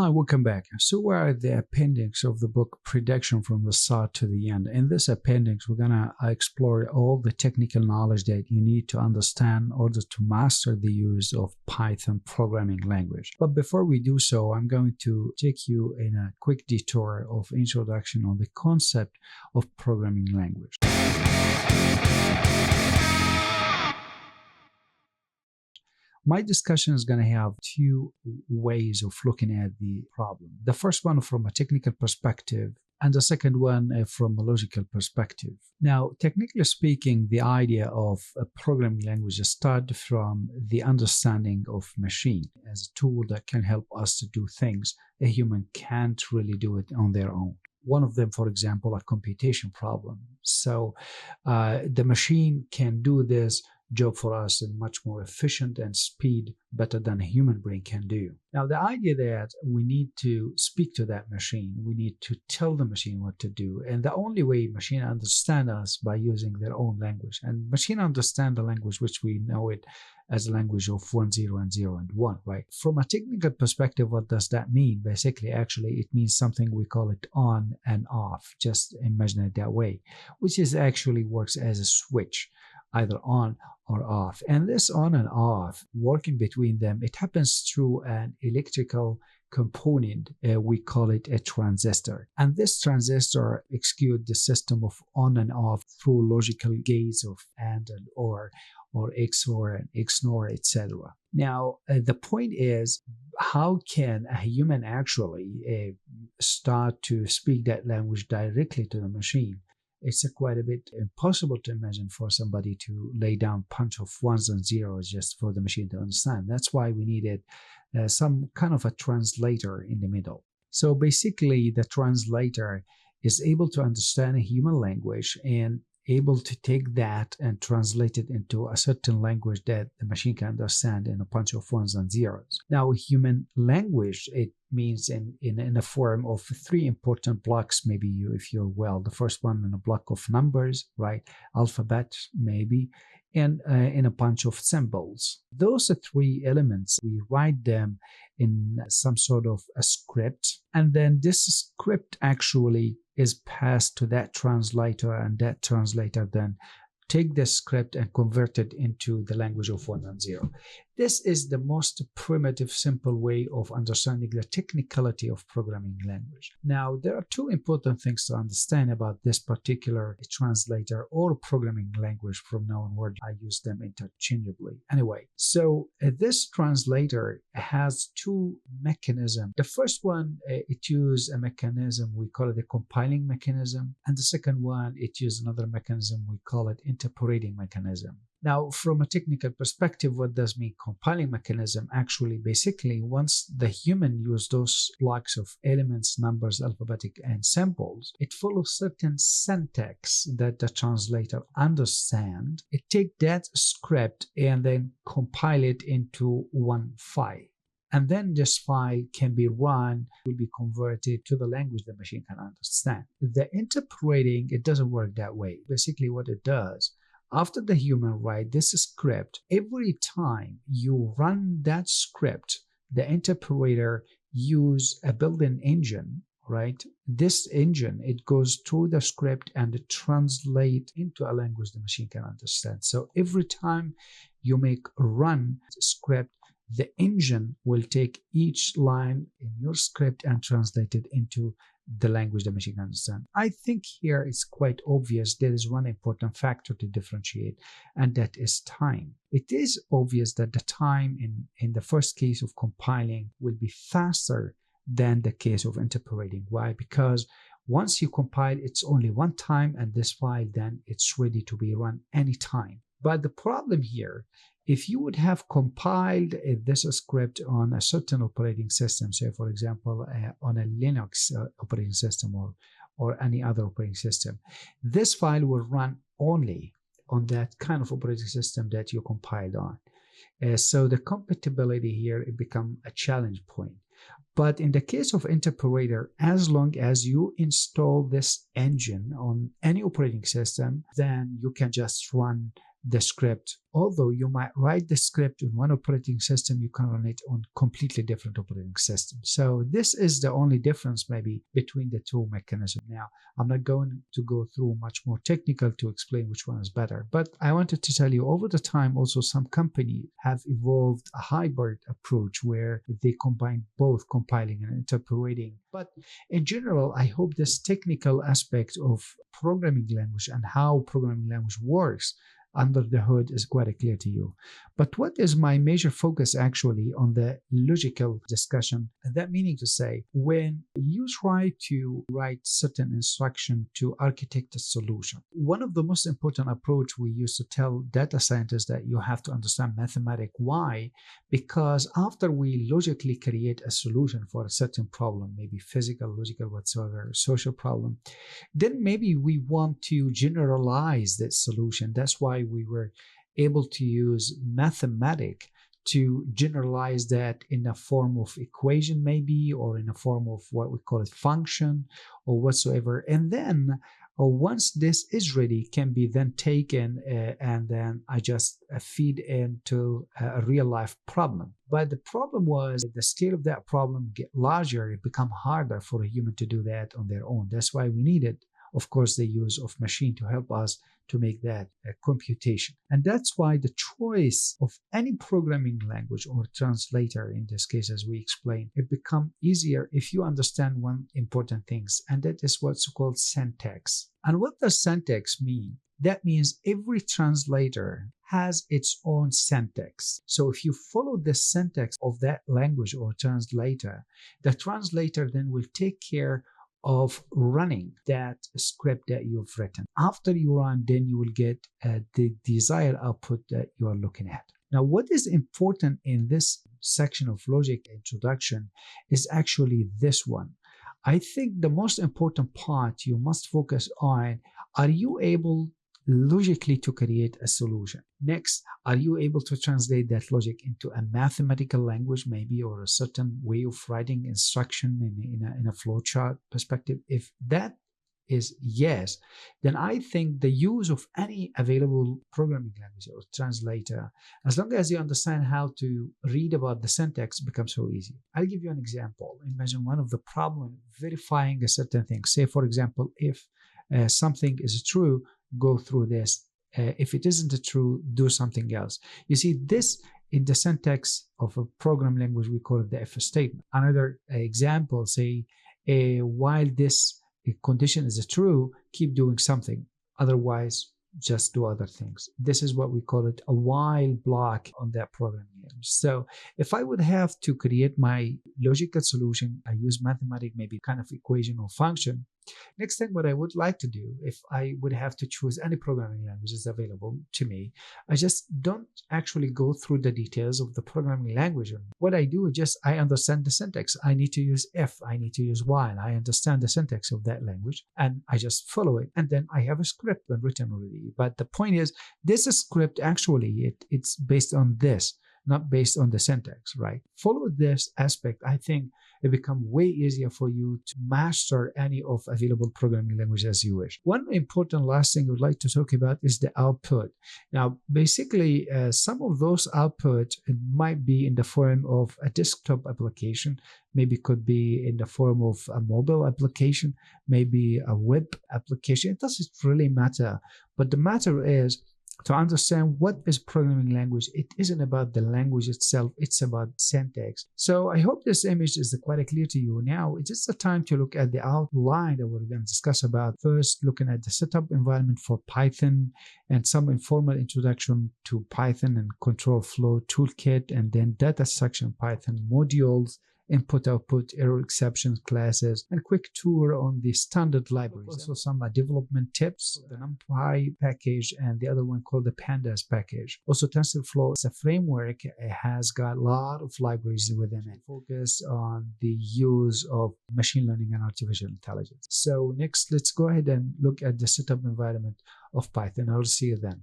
Hi, welcome back. So we're at the appendix of the book Prediction from the Start to the End. In this appendix, we're going to explore all the technical knowledge that you need to understand in order to master the use of Python programming language. But before we do so, I'm going to take you in a quick detour of introduction on the concept of programming language. My discussion is going to have two ways of looking at the problem. The first one from a technical perspective, and the second one from a logical perspective. Now, technically speaking, the idea of a programming language starts from the understanding of machine as a tool that can help us to do things a human can't really do it on their own. One of them, for example, a computation problem. So the machine can do this job for us in much more efficient and speed better than a human brain can do. Now, the idea that we need to speak to that machine, we need to tell the machine what to do, and the only way machine understand us by using their own language. And machine understand the language which we know it as a language of 1, 0, and 0 and 1, right? From a technical perspective, what does that mean? Basically, actually, it means something we call it on and off. Just imagine it that way, which is actually works as a switch, either on or off. And this on and off, working between them, it happens through an electrical component. We call it a transistor. And this transistor executes the system of on and off through logical gates of AND and OR XOR and XNOR, etc. Now, the point is, how can a human actually start to speak that language directly to the machine? It's quite a bit impossible to imagine for somebody to lay down a bunch of ones and zeros just for the machine to understand. That's why we needed some kind of a translator in the middle. So basically, the translator is able to understand a human language and able to take that and translate it into a certain language that the machine can understand in a bunch of ones and zeros. Now, human language, it means in the form of three important blocks, maybe if you're well. The first one in a block of numbers, right? Alphabet, maybe, and in a bunch of symbols. Those are three elements. We write them in some sort of a script, and then this script actually is passed to that translator, and that translator then take the script and convert it into the language of 1 and 0. This is the most primitive, simple way of understanding the technicality of programming language. Now, there are two important things to understand about this particular translator or programming language. From now onward, I use them interchangeably. Anyway, so this translator has two mechanisms. The first one, it uses a mechanism, we call it the compiling mechanism. And the second one, it uses another mechanism, we call it interpolating mechanism. Now, from a technical perspective, what does mean compiling mechanism? Actually, basically, once the human use those blocks of elements, numbers, alphabetic, and symbols, it follows certain syntax that the translator understands. It takes that script and then compile it into one file. And then this file can be run, will be converted to the language the machine can understand. The interpolating, it doesn't work that way. Basically, what it does, after the human write this script, every time you run that script, the interpolator use a built-in engine, right? This engine, it goes through the script and it translates into a language the machine can understand. So every time you make run script, the engine will take each line in your script and translate it into the language the machine can understand. I think here it's quite obvious there is one important factor to differentiate, and that is time. It is obvious that the time in the first case of compiling will be faster than the case of interpolating. Why? Because once you compile, it's only one time, and this file then it's ready to be run anytime. But the problem here, if you would have compiled this script on a certain operating system, say for example on a Linux operating system or any other operating system, this file will run only on that kind of operating system that you compiled on. So the compatibility here, it becomes a challenge point. But in the case of interpolator, as long as you install this engine on any operating system, then you can just run the script. Although you might write the script in one operating system, you can run it on completely different operating systems. So this is the only difference maybe between the two mechanisms. Now, I'm not going to go through much more technical to explain which one is better, but I wanted to tell you over the time also some companies have evolved a hybrid approach where they combine both compiling and interpreting. But in general, I hope this technical aspect of programming language and how programming language works under the hood is quite clear to you. But what is my major focus actually on the logical discussion? That meaning to say, when you try to write certain instruction to architect a solution, one of the most important approach we used to tell data scientists that you have to understand mathematics. Why? Because after we logically create a solution for a certain problem, maybe physical, logical, whatsoever, social problem, then maybe we want to generalize that solution. That's why we were able to use mathematics to generalize that in a form of equation maybe, or in a form of what we call it function or whatsoever. And then once this is ready, can be then taken and then I just feed into a real life problem. But the problem was the scale of that problem get larger, it become harder for a human to do that on their own. That's why we needed, of course, the use of machine to help us to make that computation. And that's why the choice of any programming language or translator, in this case, as we explained, it becomes easier if you understand one important thing, and that is what's called syntax. And what does syntax mean? That means every translator has its own syntax. So if you follow the syntax of that language or translator, the translator then will take care of running that script that you've written. After you run, then you will get the desired output that you are looking at. Now, what is important in this section of logic introduction is actually this one. I think the most important part you must focus on, are you able logically to create a solution? Next, are you able to translate that logic into a mathematical language maybe, or a certain way of writing instruction in a flowchart perspective? If that is yes, then I think the use of any available programming language or translator, as long as you understand how to read about the syntax, becomes so easy. I'll give you an example. Imagine one of the problem verifying a certain thing. Say, for example, if something is true, go through this. If it isn't true, do something else. You see, this in the syntax of a program language, we call it the if statement. Another example, say, while this condition is true, keep doing something. Otherwise, just do other things. This is what we call it a while block on that programming language. So if I would have to create my logical solution, I use mathematics, maybe kind of equation or function. Next thing, what I would like to do, if I would have to choose any programming languages available to me, I just don't actually go through the details of the programming language. What I do is just, I understand the syntax. I need to use if, I need to use while. I understand the syntax of that language and I just follow it. And then I have a script written already. But the point is, this script actually, it's based on this, not based on the syntax, right? Follow this aspect. I think it becomes way easier for you to master any of available programming languages as you wish. One important last thing I would like to talk about is the output. Now, basically, some of those output might be in the form of a desktop application, maybe could be in the form of a mobile application, maybe a web application. It doesn't really matter. But the matter is, to understand what is programming language, it isn't about the language itself, it's about syntax. So I hope this image is quite clear to you. Now, it's just the time to look at the outline that we're going to discuss about. First, looking at the setup environment for Python and some informal introduction to Python and control flow toolkit, and then data structure Python modules, input, output, error exceptions, classes, and quick tour on the standard libraries. Also some development tips, the NumPy package and the other one called the Pandas package. Also TensorFlow is a framework. It has got a lot of libraries within it. Focus on the use of machine learning and artificial intelligence. So next, let's go ahead and look at the setup environment of Python. I'll see you then.